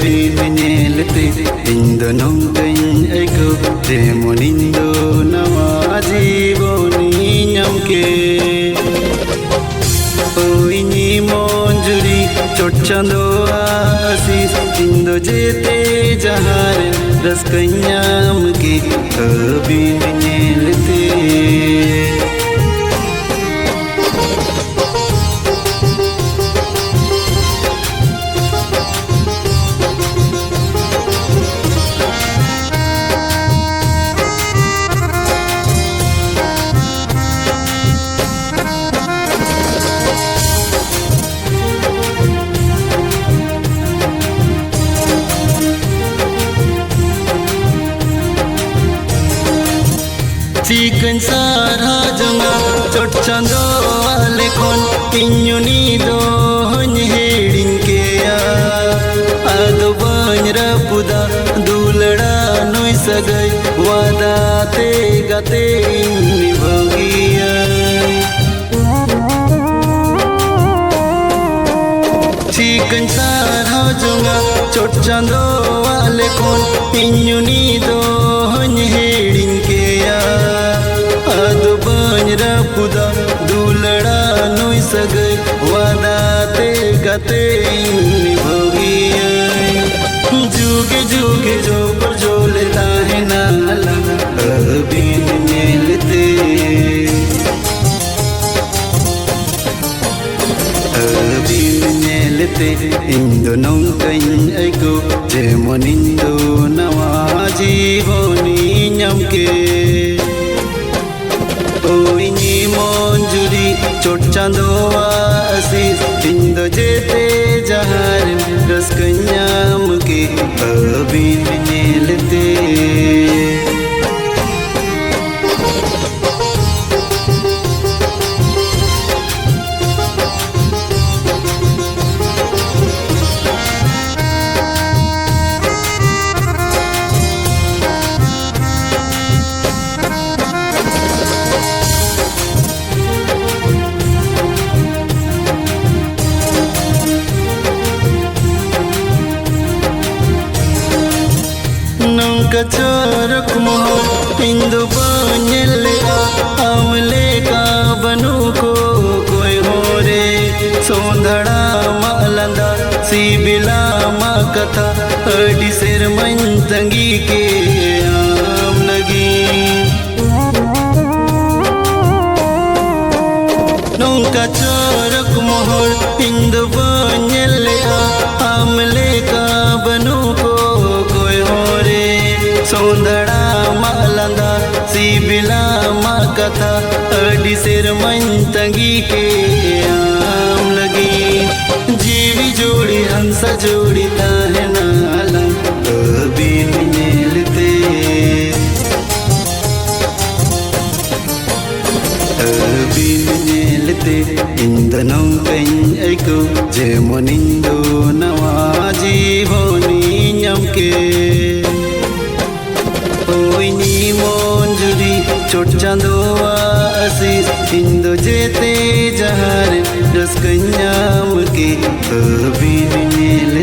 bin nyelete indo nongkain aiko jemon indo nawa jiboni nyamke oini monjuri chot chando asis indo jete jahare raskanyam ke bin nyelete Chicken sarha janga chot chando ale kon pinyuni do hony hedin ke ya ado banra puda dulada noi sagai wada te gate nibhagiya Chicken sarha janga chot chando ale kon pinyuni do hony hedin ke ya ado banra puda dulada noi sagai wada te gate nibhagiya juge juge jo par jo leta hai nala bin nyelete bin nyelete indo nongkain aiko jemon indo nawa jiboni nyamke oini monjuri chot chando asis indo jete jahar raskanyam ke bin nyelete Kacharak moho indo banyele amle ka banu ko koi hore sondhada malanda sibila ma katha adi ser mantangi ke aam lagi nongka charak moho indo banyele amle ka banu ko koi hore sondhada malanda sibila ma katha adi ser mantangi ke aam lagi jeevi jodi hansa jodi ta hai nala bin nyelete bin nyelete indo nongkain aiko jemon indo nawa jiboni nyamke oini monjuri chot chando asis indo jete jahar raskanyam ke bin nyelete